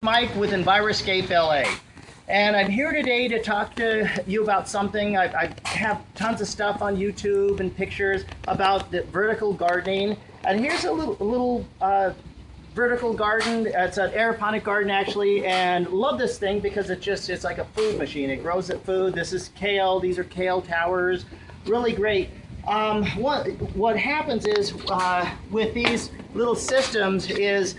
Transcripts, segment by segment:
Mike with Enviroscape LA, and I'm here today to talk to you about something. I have tons of stuff on YouTube and pictures about the vertical gardening, and here's a little vertical garden. It's an aeroponic garden actually, and love this thing because it's like a food machine. It grows at food. This is kale. These are kale towers. Really great. What happens is with these little systems is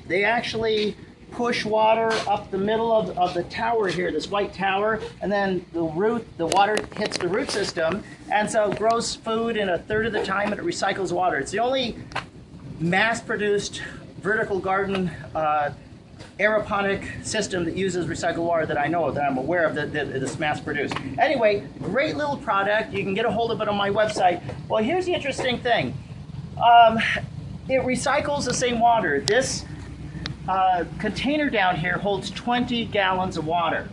they actually push water up the middle of the tower here, this white tower, and then the water hits the root system, and so it grows food in a third of the time, and it recycles water. It's the only mass-produced vertical garden aeroponic system that uses recycled water that I know of, that I'm aware of, that is mass-produced. Anyway, great little product. You can get a hold of it on my website. Well, here's the interesting thing. It recycles the same water. This container down here holds 20 gallons of water.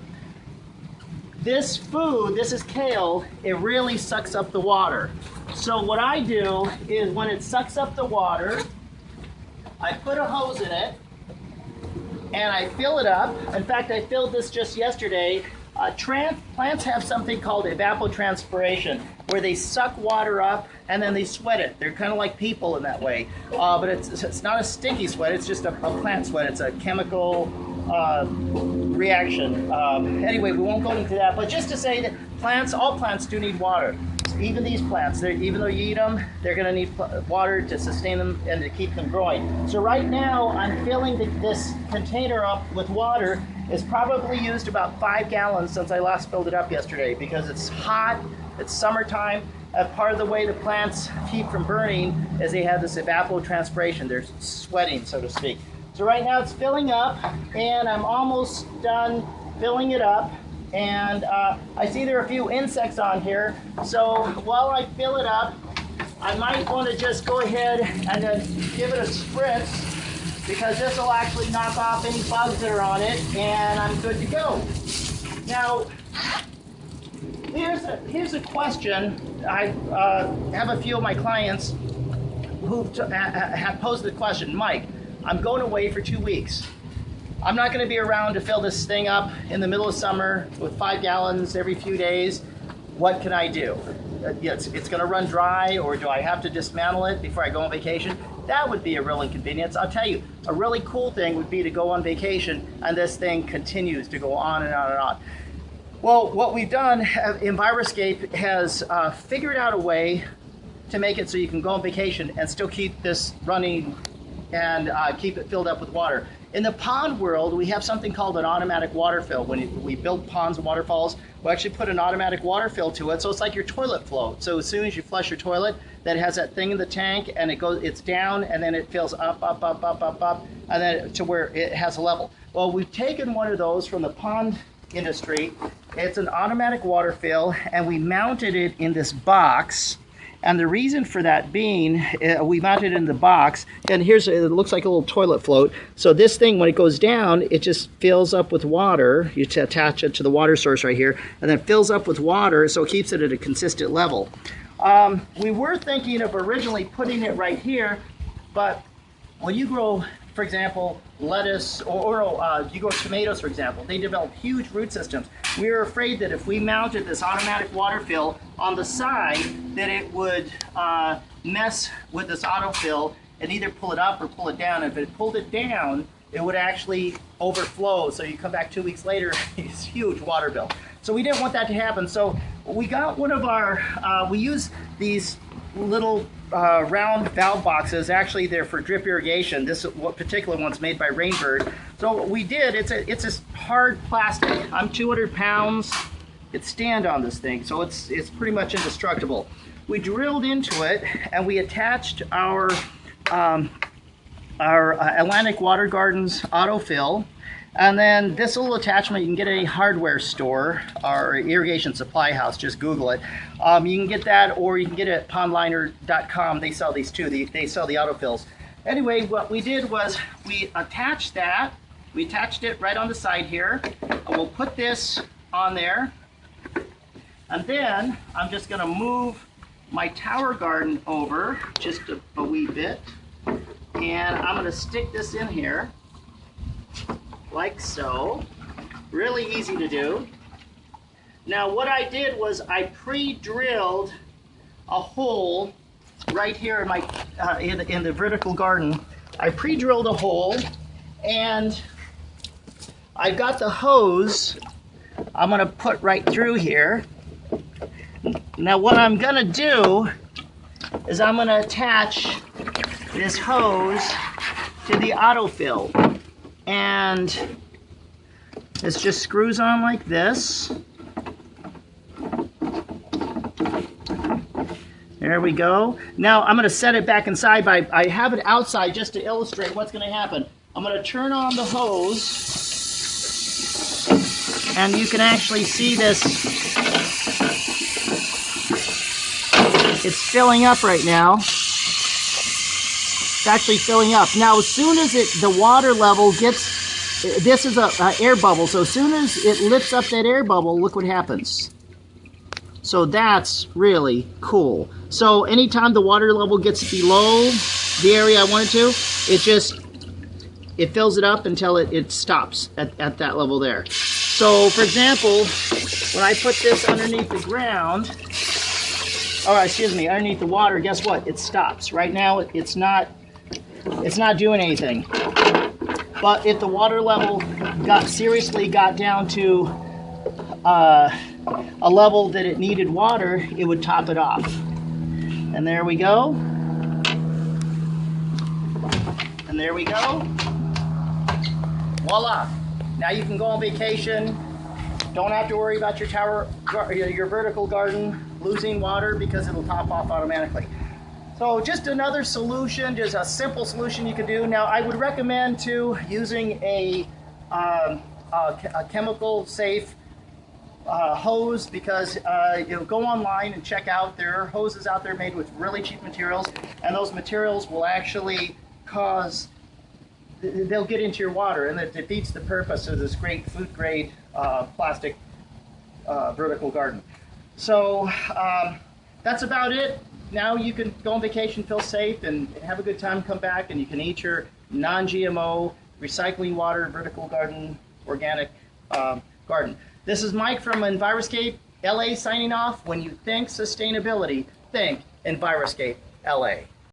This food, this is kale, it really sucks up the water. So what I do is when it sucks up the water, I put a hose in it and I fill it up. In fact, I filled this just yesterday. Plants have something called evapotranspiration, where they suck water up and then they sweat it. They're kind of like people in that way, but it's not a stinky sweat. It's just a plant sweat. It's a chemical reaction. Anyway, we won't go into that, but just to say that all plants do need water. Even these plants, even though you eat them, they're going to need water to sustain them and to keep them growing. So right now, I'm filling this container up with water. It's probably used about 5 gallons since I last filled it up yesterday because it's hot, it's summertime. Part of the way the plants keep from burning is they have this evapotranspiration. They're sweating, so to speak. So right now it's filling up, and I'm almost done filling it up. And I see there are a few insects on here. So while I fill it up, I might want to just go ahead and give it a spritz, because this will actually knock off any bugs that are on it, and I'm good to go. Now, here's a question. I have a few of my clients who have posed the question, Mike, I'm going away for 2 weeks. I'm not going to be around to fill this thing up in the middle of summer with 5 gallons every few days. What can I do? It's going to run dry, or do I have to dismantle it before I go on vacation? That would be a real inconvenience. I'll tell you, a really cool thing would be to go on vacation and this thing continues to go on and on and on. Well, what we've done, Enviroscape has figured out a way to make it so you can go on vacation and still keep this running and keep it filled up with water. In the pond world, we have something called an automatic water fill. When we build ponds and waterfalls, we actually put an automatic water fill to it, so it's like your toilet float. So as soon as you flush your toilet, that has that thing in the tank, and it's down, and then it fills up, and then to where it has a level. Well, we've taken one of those from the pond industry. It's an automatic water fill, and we mounted it in this box. And the reason for that being, we mounted it in the box, and it looks like a little toilet float. So this thing, when it goes down, it just fills up with water. You attach it to the water source right here, and then fills up with water, so it keeps it at a consistent level. We were thinking of originally putting it right here, but when you grow, for example, lettuce, or you grow tomatoes, for example, they develop huge root systems. We were afraid that if we mounted this automatic water fill on the side, that it would mess with this autofill and either pull it up or pull it down. If it pulled it down, it would actually overflow. So you come back 2 weeks later, it's huge water bill. So we didn't want that to happen. So we got one of our, we use these little round valve boxes. Actually, they're for drip irrigation. This particular one's made by Rainbird. So what we did, it's a hard plastic. I'm 200 pounds. It's stand on this thing, so it's pretty much indestructible. We drilled into it and we attached our Atlantic Water Gardens Autofill. And then this little attachment you can get at a hardware store or irrigation supply house. Just Google it. You can get that, or you can get it at pondliner.com. They sell these too. They sell the autofills. Anyway, what we did was we attached that. We attached it right on the side here. And we'll put this on there. And then I'm just going to move my tower garden over just a wee bit. And I'm going to stick this in here. like so. Really easy to do. Now what I did was I pre-drilled a hole right here in my in the vertical garden. I pre-drilled a hole, and I've got the hose I'm going to put right through here. Now what I'm going to do is I'm going to attach this hose to the autofill, and this just screws on like this. There we go. Now I'm going to set it back inside, but I have it outside just to illustrate what's going to happen. I'm going to turn on the hose, and you can actually see this. It's filling up right now. It's actually filling up. Now as soon as the water level gets, this is a air bubble, so as soon as it lifts up that air bubble, look what happens. So that's really cool. So anytime the water level gets below the area I want it to, it fills it up until it stops at that level there. So for example, when I put this underneath the ground, or excuse me, underneath the water, guess what? It stops. Right now it's not doing anything. But if the water level seriously got down to a level that it needed water, it would top it off. And there we go. And there we go. Voila. Now you can go on vacation. Don't have to worry about your vertical garden losing water because it'll top off automatically. So just another solution, just a simple solution you can do. Now I would recommend too using a chemical safe hose, because go online and check out, there are hoses out there made with really cheap materials, and those materials will actually they'll get into your water, and it defeats the purpose of this great food grade plastic vertical garden. So that's about it. Now you can go on vacation, feel safe, and have a good time, come back, and you can eat your non-GMO, recycling water, vertical garden, organic garden. This is Mike from Enviroscape LA signing off. When you think sustainability, think Enviroscape LA.